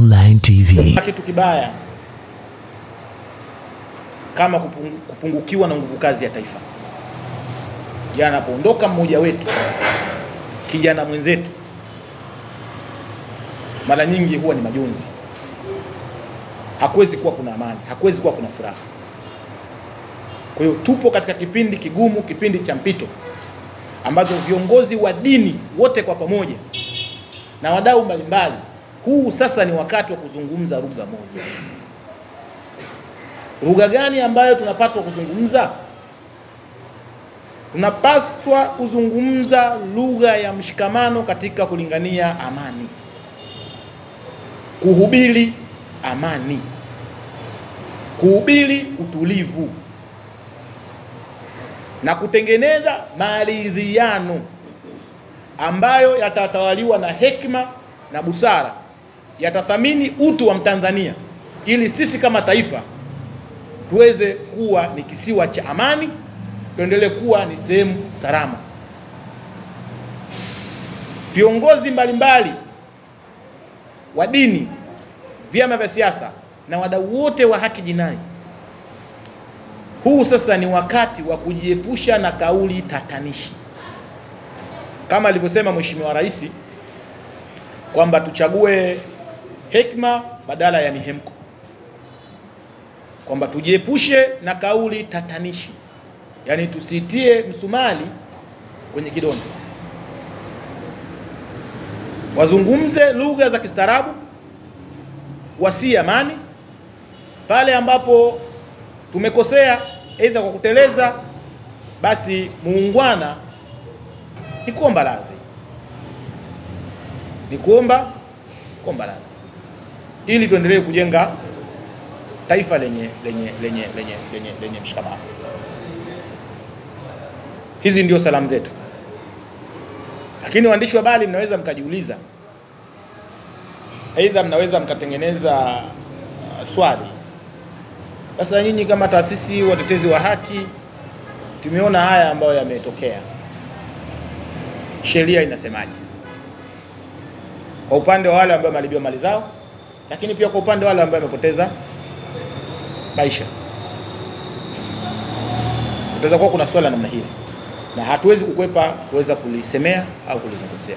Online TV. Kitu kibaya kama kupungukiwa na nguvu kazi ya taifa. Jana anapoondoka mmoja wetu, kijana mwenzetu, mara nyingi huwa ni majonzi. Hakuwezi kuwa kuna amani, hakuwezi kuwa kuna furaha. Kwa hiyo tupo katika kipindi kigumu, kipindi cha mpito, ambazo viongozi wa dini wote kwa pamoja na wadau mbalimbali, huu sasa ni wakati wa kuzungumza lugha moja. Lugha gani ambayo tunapaswa kuzungumza? Tunapaswa kuzungumza lugha ya mshikamano katika kulingania amani, kuhubiri amani, kuhubiri utulivu na kutengeneza maridhiano ambayo yatatawaliwa na hekima na busara, yatathamini utu wa Mtanzania, ili sisi kama taifa tuweze kuwa ni kisiwa cha amani, tuendelee kuwa ni sehemu salama. Viongozi mbalimbali wa dini, vyama vya siasa na wadau wote wa haki jinai, huu sasa ni wakati wa kujiepusha na kauli tatanishi, kama alivyosema Mheshimiwa Rais kwamba tuchague hekima badala ya mihemko, kwamba tujiepushe na kauli tatanishi, yani tusitie msumali kwenye kidonda. Wazungumze lugha za kistaarabu, wasi amani. Pale ambapo tumekosea aidha kwa kuteleza, basi muungwana ni kuomba radhi, ni kuomba radhi, ili tuendelee kujenga taifa lenye mshikamano. Hizi ndio salamu zetu. Lakini waandishi wa habari, mnaweza mkajiuliza, aidha mnaweza mkatengeneza swali, sasa nyinyi kama taasisi watetezi wa haki, tumeona haya ambayo yametokea, sheria inasemaje kwa upande wa wale ambao wameharibiwa mali zao, lakini pia kwa upande wa wale ambao wamepoteza maisha? Utaweza kuwa kuna swala namna hili, na hatuwezi kukwepa kuweza kulisemea au kulizungumzia.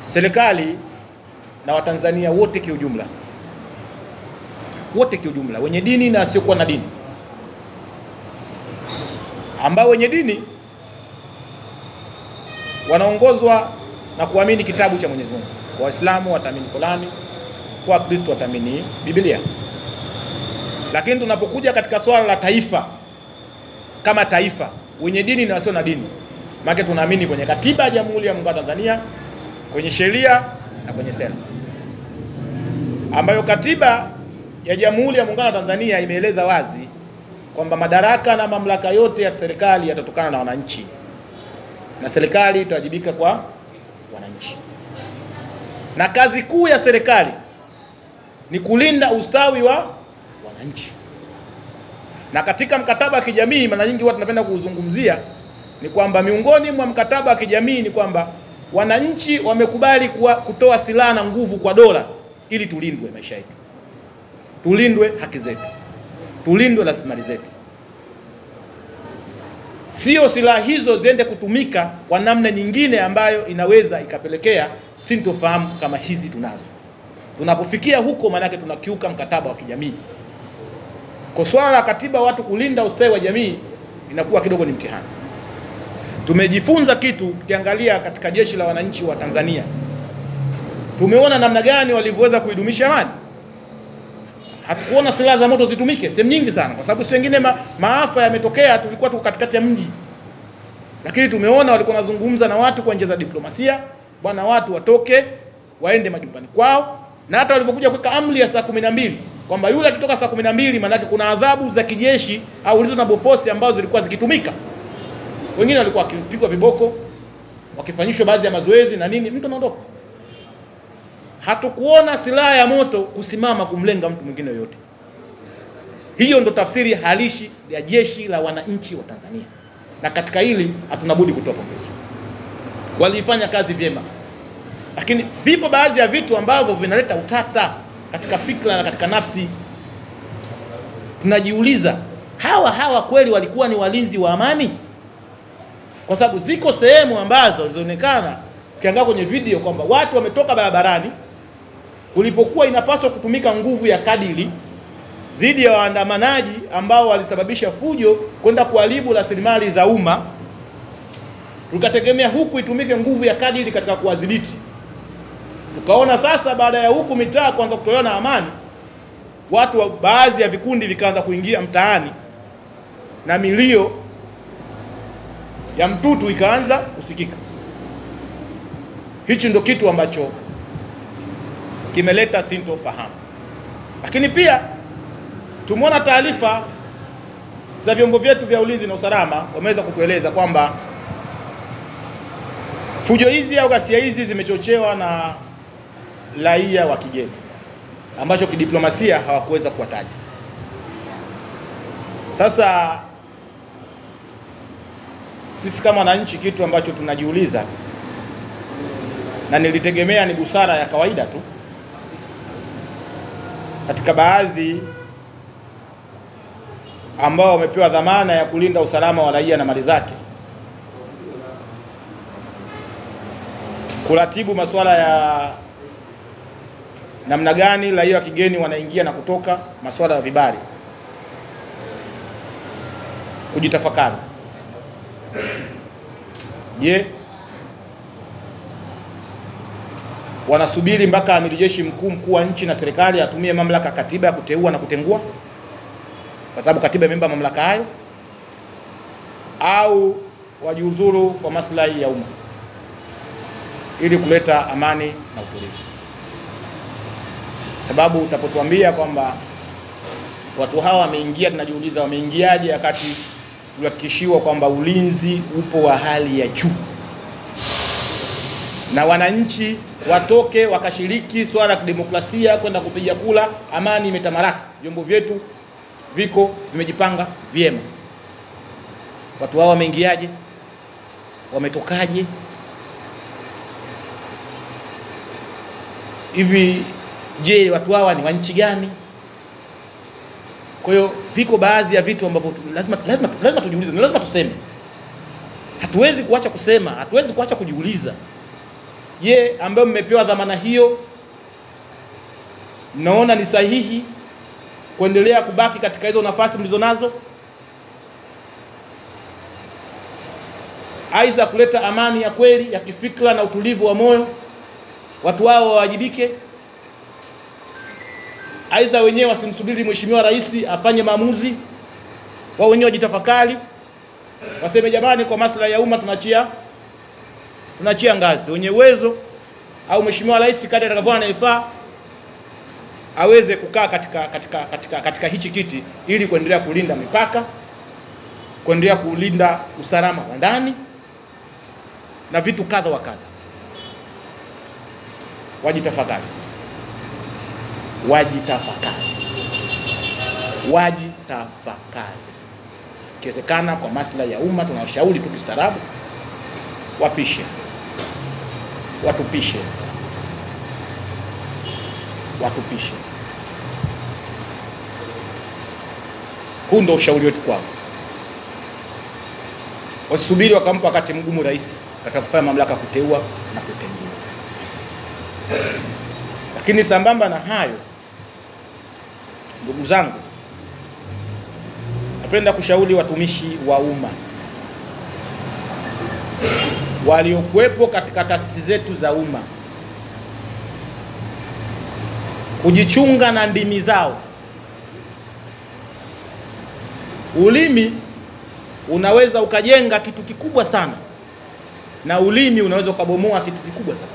Serikali na Watanzania wote kiujumla, wenye dini na wasiokuwa na dini, ambao wenye dini wanaongozwa na kuamini kitabu cha Mwenyezi Mungu. Kwa Waislamu wataamini Qur'ani, kwa Kristo wataamini Biblia. Lakini tunapokuja katika swala la taifa, kama taifa, wenye dini na wasio na dini, maana tunaamini kwenye katiba ya Jamhuri ya Muungano wa Tanzania, kwenye sheria na kwenye sera, ambayo katiba ya Jamhuri ya Muungano wa Tanzania imeeleza wazi kwamba madaraka na mamlaka yote ya serikali yatatokana na wananchi, na serikali itawajibika kwa wananchi, na kazi kuu ya serikali ni kulinda ustawi wa wananchi. Na katika mkataba wa kijamii, mara nyingi watu tunapenda kuzungumzia, ni kwamba miongoni mwa mkataba wa kijamii ni kwamba wananchi wamekubali kutoa silaha na nguvu kwa dola ili tulindwe maisha yetu, tulindwe haki zetu, tulindwe rasilimali zetu. Sio silaha hizo ziende kutumika kwa namna nyingine ambayo inaweza ikapelekea sintofahamu kama hizi tunazo. Tunapofikia huko, manake tunakiuka mkataba wa kijamii. Kwa swala la katiba, watu kulinda ustawi wa jamii, inakuwa kidogo ni mtihani. Tumejifunza kitu tukiangalia katika jeshi la wananchi wa Tanzania. Tumeona namna gani walivyoweza kuidumisha amani. Hatukuona silaha za moto zitumike sehemu nyingi sana, kwa sababu si wengine maafa yametokea, tulikuwa tuko katikati ya mji. Lakini tumeona walikuwa wanazungumza na watu kwa njia za diplomasia, bwana, watu watoke waende majumbani kwao. Na hata walivyokuja kuweka amri ya saa 12 kwamba yule akitoka saa 12, maana yake kuna adhabu za kijeshi au hizo na bofosi ambazo zilikuwa zikitumika. Wengine walikuwa wakipigwa viboko, wakifanyishwa baadhi ya mazoezi na nini, mtu anaondoka. Hatukuona silaha ya moto kusimama kumlenga mtu mwingine yoyote. Hiyo ndo tafsiri halisi ya jeshi la wananchi wa Tanzania. Na katika hili hatuna budi kutoa pongezi. Walifanya kazi vyema. Lakini vipo baadhi ya vitu ambavyo vinaleta utata katika fikra na katika nafsi. Tunajiuliza, hawa kweli walikuwa ni walinzi wa amani? Kwa sababu ziko sehemu ambazo zilionekana ukiangalia kwenye video kwamba watu wametoka barabarani kulipokuwa inapaswa kutumika nguvu ya kadiri dhidi ya waandamanaji ambao walisababisha fujo kwenda kuharibu rasilimali za umma, tukategemea huku itumike nguvu ya kadiri katika kuwadhibiti. Tukaona sasa baada ya huku mitaa kuanza kutolewa na amani, watu wa baadhi ya vikundi vikaanza kuingia mtaani na milio ya mtutu ikaanza kusikika. Hichi ndo kitu ambacho kimeleta sintofahamu. Lakini pia tumeona taarifa za vyombo vyetu vya ulinzi na usalama wameweza kutueleza kwamba fujo hizi au ghasia hizi zimechochewa na raia wa kigeni, ambacho kidiplomasia hawakuweza kuwataja. Sasa sisi kama wananchi, kitu ambacho tunajiuliza na nilitegemea ni busara ya kawaida tu katika baadhi ambao wamepewa dhamana ya kulinda usalama wa raia na mali zake, kuratibu masuala ya namna gani raia wa kigeni wanaingia na kutoka, masuala ya vibali, kujitafakari. Je, wanasubiri mpaka amiri jeshi mkuu wa nchi na serikali atumie mamlaka katiba ya kuteua na kutengua, kwa sababu katiba imempa mamlaka hayo, au wajiuzuru kwa maslahi ya umma ili kuleta amani na utulivu? Sababu utapotuambia kwamba watu hawa wameingia, tunajiuliza wameingiaje wakati tulihakikishiwa kwamba ulinzi upo wa hali ya juu na wananchi watoke wakashiriki swala la kidemokrasia kwenda kupiga kula, amani imetamaraka, vyombo vyetu viko vimejipanga vyema. Watu hao wameingiaje? Wametokaje? Hivi je, watu hawa ni wa nchi gani? Kwa hiyo viko baadhi ya vitu ambavyo lazima tujiulize, lazima tuseme. Hatuwezi kuacha kusema, hatuwezi kuacha kujiuliza. Je, ambao mmepewa dhamana hiyo, mnaona ni sahihi kuendelea kubaki katika hizo nafasi mlizonazo? Aidha kuleta amani ya kweli ya kifikra na utulivu wa moyo, watu hao wawajibike. Aidha wenyewe wasimsubiri mheshimiwa rais afanye maamuzi, wao wenyewe wajitafakari, waseme jamani, kwa maslahi ya umma tunachia ngazi, wenye uwezo au mheshimiwa rais kadri atakavyoona inafaa aweze kukaa katika hichi kiti ili kuendelea kulinda mipaka, kuendelea kulinda usalama wa ndani na vitu kadha wa kadha. Wajitafakari. Ikiwezekana kwa maslahi ya umma, tunawashauri tu kistaarabu watupishe. Huu ndio ushauri wetu kwao. Wasubiri wakampa wakati mgumu rais katika kufanya mamlaka kuteua na kutengua. Lakini sambamba na hayo, ndugu zangu, napenda kushauri watumishi wa umma waliokuwepo katika taasisi zetu za umma kujichunga na ndimi zao. Ulimi unaweza ukajenga kitu kikubwa sana, na ulimi unaweza ukabomoa kitu kikubwa sana.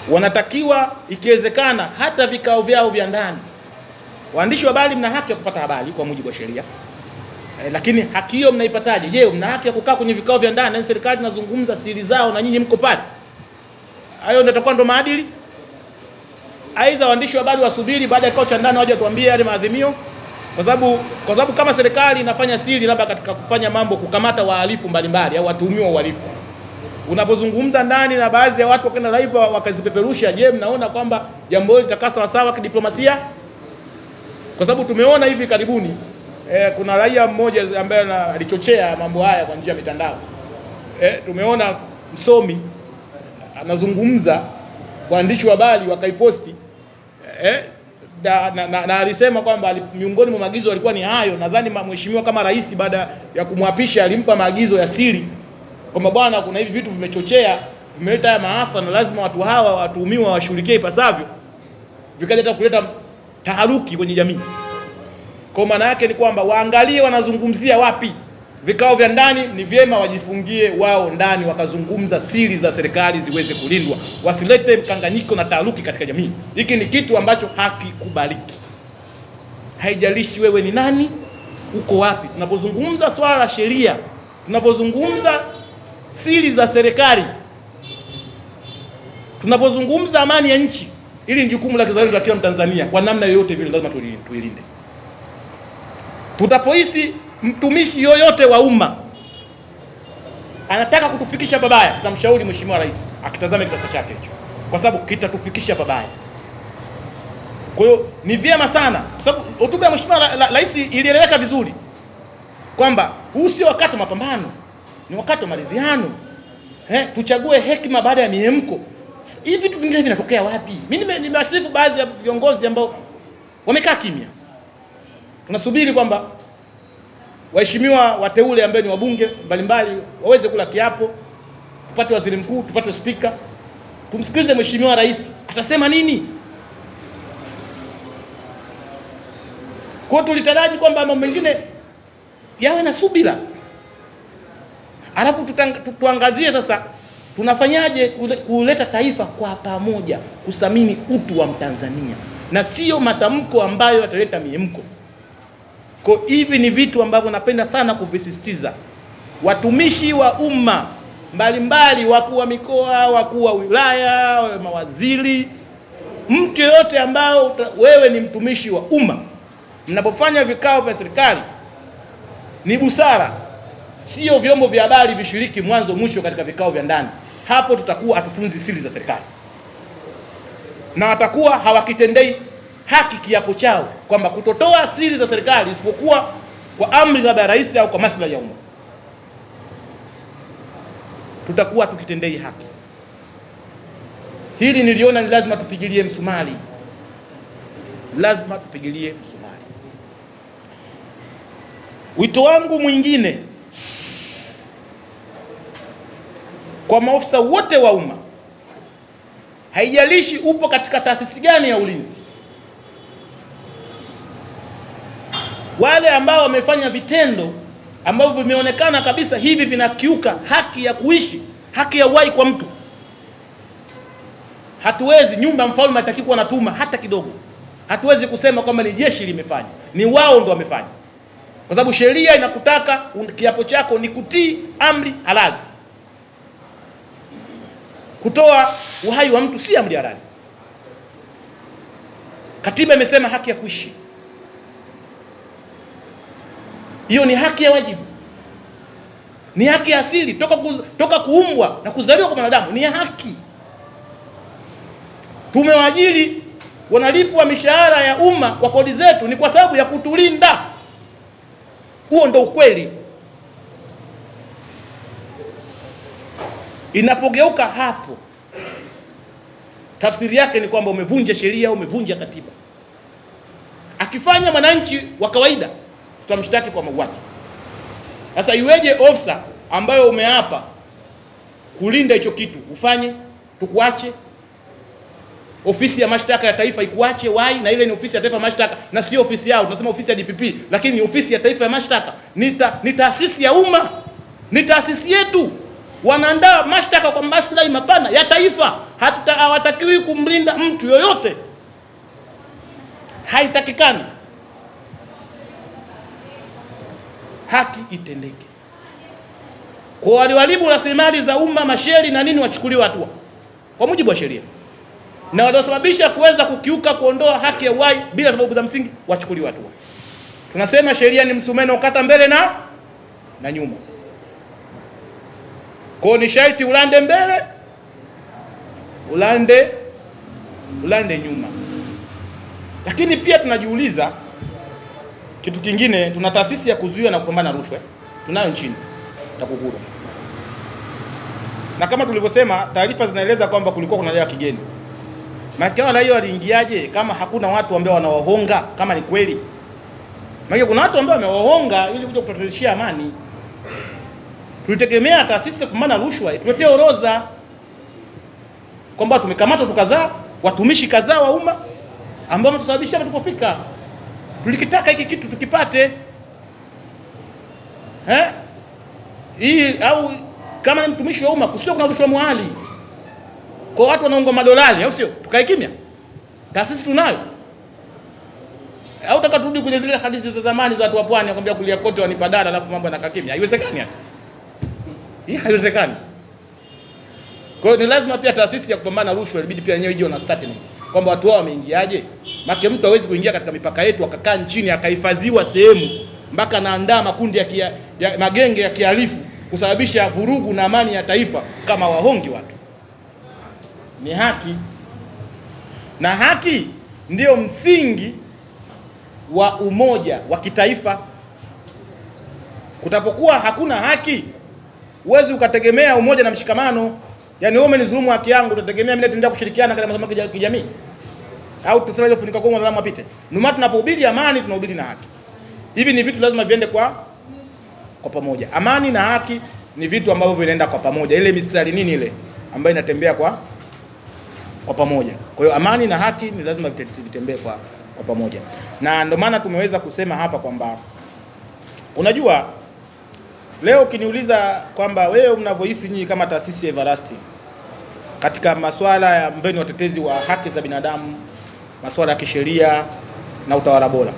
Wanatakiwa ikiwezekana hata vikao vyao vya ndani, waandishi wa habari mna haki ya kupata habari kwa mujibu wa sheria, lakini haki hiyo mnaipataje? Je, mna haki ya kukaa kwenye vikao vya ndani na serikali inazungumza siri zao na nyinyi mko pale? Hayo ndio yatakuwa ndo maadili? Aidha waandishi wa habari wasubiri baada ya kikao cha ndani waje tuambie yale maadhimio, kwa sababu kama serikali inafanya siri labda katika kufanya mambo, kukamata wahalifu mbalimbali au watuhumiwa uhalifu, Unapozungumza ndani na baadhi ya watu wakaenda live wakazipeperusha, je, mnaona kwamba jambo hili litakaa sawa sawa kidiplomasia? Kwa sababu tumeona hivi karibuni kuna raia mmoja ambaye alichochea mambo haya kwa njia ya mitandao. Tumeona msomi anazungumza, waandishi wa habari wakaiposti, na alisema kwamba miongoni mwa maagizo alikuwa ni hayo. Nadhani mheshimiwa kama rais baada ya kumwapisha alimpa maagizo ya siri kwamba bwana, kuna hivi vitu vimechochea, vimeleta haya maafa na lazima watu hawa watuhumiwa washughulikie ipasavyo, vikaja kuleta taharuki kwenye jamii. Kwa maana yake ni kwamba waangalie wanazungumzia wapi. Vikao vya ndani ni vyema wajifungie wao ndani, wakazungumza siri za serikali ziweze kulindwa, wasilete mkanganyiko na taharuki katika jamii. Hiki ni kitu ambacho hakikubaliki. Haijalishi wewe ni nani, uko wapi. Tunapozungumza swala la sheria, tunapozungumza siri za serikali, tunapozungumza amani ya nchi, ili ni jukumu la kizalendo la kila Mtanzania. Kwa namna yoyote vile lazima tuilinde. Tutapohisi mtumishi yoyote wa umma anataka kutufikisha babaya, tutamshauri Mheshimiwa Rais akitazame kitasa chake hicho, kwa sababu kitatufikisha babaya. Kwa hiyo ni vyema sana, kwa sababu hotuba ya Mheshimiwa Rais ilieleweka vizuri kwamba huu sio wakati wa mapambano, ni wakati wa maridhiano. Tuchague hekima baada ya miemko. Hivi vitu vingine vinatokea wapi? Mimi nimewasifu baadhi ya viongozi ambao wamekaa kimya. Tunasubiri kwamba waheshimiwa wateule ambao ni wabunge mbalimbali waweze kula kiapo, tupate waziri mkuu, tupate spika, tumsikilize Mheshimiwa Rais atasema nini. Kwa hiyo tulitaraji kwamba mambo mengine yawe na subira. Alafu tuangazie sasa tunafanyaje kuleta taifa kwa pamoja, kusamini utu wa Mtanzania na sio matamko ambayo yataleta miemko. Kwa hivi ni vitu ambavyo napenda sana kuvisisitiza. Watumishi wa umma mbalimbali, wakuu wa mikoa, wakuu wa wilaya, mawaziri, mtu yote ambao wewe ni mtumishi wa umma, mnapofanya vikao vya serikali ni busara, sio vyombo vya habari vishiriki mwanzo mwisho katika vikao vya ndani. Hapo tutakuwa hatutunzi siri za serikali na watakuwa hawakitendei haki kiapo chao kwamba kutotoa siri za serikali isipokuwa kwa amri la rais au kwa maslahi ya umma. Tutakuwa tukitendei haki. Hili niliona ni lazima tupigilie msumari. Lazima tupigilie msumari. Wito wangu mwingine kwa maofisa wote wa umma, haijalishi upo katika taasisi gani ya ulinzi, wale ambao wamefanya vitendo ambavyo vimeonekana kabisa hivi vinakiuka haki ya kuishi, haki ya uhai kwa mtu, hatuwezi, nyumba mfalme hataki kuwa na tuma hata kidogo. Hatuwezi kusema kwamba ni jeshi limefanya, ni wao ndo wamefanya, kwa sababu sheria inakutaka kiapo chako ni kutii amri halali. Kutoa uhai wa mtu si amri halali. Katiba imesema haki ya kuishi. Hiyo ni haki ya wajibu, ni haki ya asili toka kuumbwa na kuzaliwa kwa mwanadamu, ni haki. Tumewaajiri, wanalipwa mishahara ya umma kwa kodi zetu, ni kwa sababu ya kutulinda. Huo ndo ukweli. Inapogeuka hapo, tafsiri yake ni kwamba umevunja sheria, umevunja katiba. Akifanya mwananchi wa kawaida, tutamshtaki kwa mauaji. Sasa iweje ofisa ambayo umeapa kulinda hicho kitu ufanye tukuache? Ofisi ya mashtaka ya taifa ikuache wai, na ile ni ofisi ya taifa ya mashtaka na sio ofisi yao. Tunasema ofisi ya DPP, lakini ni ofisi ya taifa ya mashtaka. Ni taasisi ya umma, ni taasisi yetu. Wanaandaa mashtaka kwa maslahi mapana ya taifa. Hawatakiwi kumlinda mtu yoyote, haitakikani. Haki itendeke. Kwa waliwalibu rasilimali za umma, masheri na nini, wachukuliwe hatua kwa mujibu wa sheria, na waliosababisha kuweza kukiuka, kuondoa haki ya uhai bila sababu za msingi, wachukuliwe hatua. Tunasema sheria ni msumeno ukata mbele na nyuma. Kwa ni sharti ulande mbele, ulande nyuma. Lakini pia tunajiuliza kitu kingine, tuna taasisi ya kuzuia na kupambana na rushwa. Tunayo nchini, TAKUKURU. Na kama tulivyosema, taarifa zinaeleza kwamba kulikuwa kuna raia kigeni. Maana wala hiyo aliingiaje kama hakuna watu ambao wanawahonga kama ni kweli? Maana kuna watu ambao wamewahonga ili kuja kututatishia amani. Tulitegemea taasisi ya kupambana na rushwa tuletee orodha kwamba tumekamata watu kadhaa, watumishi kadhaa wa umma ambao wametusababishia tulipofika. Tulikitaka hiki kitu tukipate. Hii au kama ni mtumishi wa umma kusio kuna rushwa muhali. Kwa watu wanaonga madolari au sio? Tukae kimya. Taasisi tunayo. Au taka turudi kwenye zile hadithi za zamani za watu wa pwani wakwambia kulia kote wanipa dada alafu mambo yanakaa kimya. Haiwezekani hata. Hii haiwezekani. Kwa hiyo ni lazima pia taasisi ya kupambana na rushwa ilibidi pia yenyewe ije na statement kwamba watu wao wameingiaje. Maana mtu hawezi kuingia katika mipaka yetu akakaa nchini akahifadhiwa sehemu mpaka naandaa makundi ya magenge ya kihalifu kusababisha vurugu na amani ya taifa kama wahongi watu. Ni haki. Na haki ndio msingi wa umoja wa kitaifa. Kutapokuwa hakuna haki, huwezi ukategemea umoja na mshikamano. Yaani wewe umenidhulumu haki yangu, utategemea mimi nitaendelea kushirikiana katika masuala ya kijamii? Au tutasema ile funika kwa mwanadamu apite? Ndio tunapohubiri amani, tunahubiri na haki. Hivi ni vitu lazima viende kwa pamoja. Amani na haki ni vitu ambavyo vinaenda kwa pamoja. Ile mistari nini ile ambayo inatembea kwa pamoja. Kwa hiyo amani na haki ni lazima vitembee kwa pamoja. Na ndio maana tumeweza kusema hapa kwamba unajua leo ukiniuliza kwamba wewe mnavyohisi nyinyi kama taasisi ya Everlasting katika masuala ya mbeni watetezi wa haki za binadamu, masuala ya kisheria na utawala bora,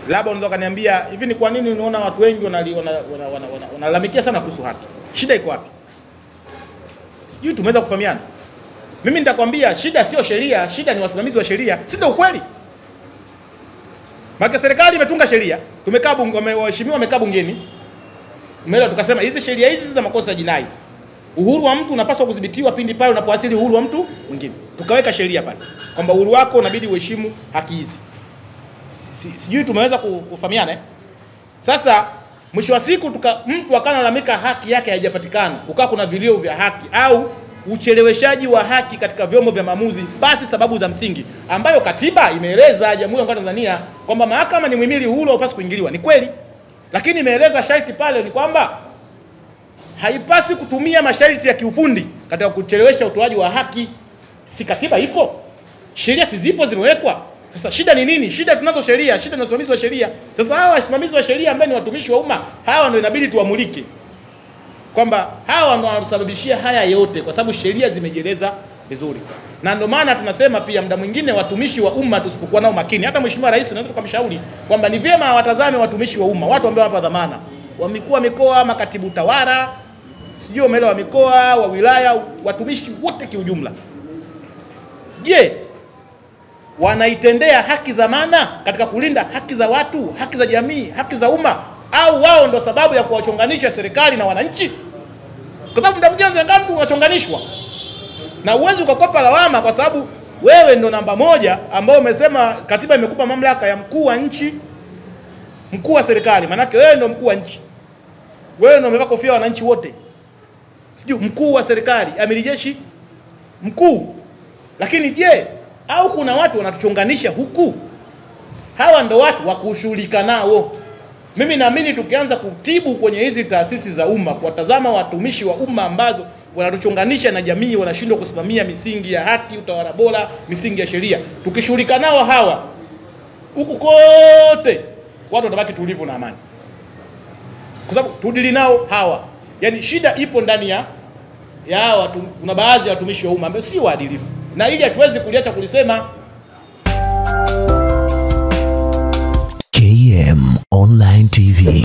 labda unaweza kaniambia hivi, ni kwa nini unaona watu wengi wanalalamikia sana kuhusu haki? Shida iko wapi? Sijui tumeweza kufahamiana. Mimi nitakwambia shida sio sheria, shida ni wasimamizi wa sheria. Si ndio ukweli? Maana serikali imetunga sheria, tumekaa bunge, waheshimiwa wamekaa bungeni. Umeelewa, tukasema hizi sheria hizi za makosa ya jinai. Uhuru wa mtu unapaswa kudhibitiwa pindi pale unapoasili uhuru wa mtu mwingine. Tukaweka sheria pale kwamba uhuru wako unabidi uheshimu haki hizi. Sijui tumeweza kufahamiana. Sasa mwisho wa siku mtu akalalamika haki yake haijapatikana, kukaa kuna vilio vya haki au ucheleweshaji wa haki katika vyombo vya maamuzi, basi sababu za msingi ambayo katiba imeeleza Jamhuri ya Muungano wa Tanzania kwamba mahakama ni muhimili huru haupaswi kuingiliwa. Ni kweli. Lakini imeeleza sharti pale ni kwamba haipaswi kutumia masharti ya kiufundi katika kuchelewesha utoaji wa haki. Si katiba ipo? Sheria si zipo zimewekwa? Sasa shida ni nini? Shida tunazo sheria, shida ni wasimamizi wa sheria. Sasa hawa wasimamizi wa sheria ambao ni watumishi wa umma, hawa ndio inabidi tuamulike kwamba hawa ndio wanasababishia haya yote, kwa sababu sheria zimejeleza vizuri. Na ndio maana tunasema pia muda mwingine watumishi wa umma tusipokuwa nao makini, hata Mheshimiwa Rais anaweza kumshauri kwamba ni vyema watazame watumishi wa umma, watu ambao hapa dhamana, wa mikoa, makatibu tawala, sijui umeelewa, mikoa, wa wilaya, watumishi wote kiujumla. Je, wanaitendea haki dhamana katika kulinda haki za watu, haki za jamii, haki za umma, au wao ndo sababu ya kuwachonganisha serikali na wananchi? Kwa sababu muda mwingine mtu unachonganishwa na uwezo ukakopa lawama, kwa sababu wewe ndo namba moja ambao umesema katiba imekupa mamlaka ya mkuu wa nchi, mkuu wa serikali. Maana yake wewe ndo mkuu wa nchi, wewe ndo umevaa kofia wananchi wote, sijui mkuu wa serikali, amiri jeshi mkuu. Lakini je, au kuna watu wanatuchonganisha huku? Hawa ndo watu wa kushughulika nao. Mimi naamini tukianza kutibu kwenye hizi taasisi za umma, kuwatazama watumishi wa umma ambazo wanatuchonganisha na jamii, wanashindwa kusimamia misingi ya haki, utawala bora, misingi ya sheria, tukishughulika nao hawa huku kote, watu watabaki tulivu na amani. Kwa sababu tudili nao hawa. Yaani shida ipo ndani ya hawa. Kuna baadhi ya watumishi wa umma ambao si waadilifu. Na ili hatuwezi kuliacha kulisema. KM Online TV.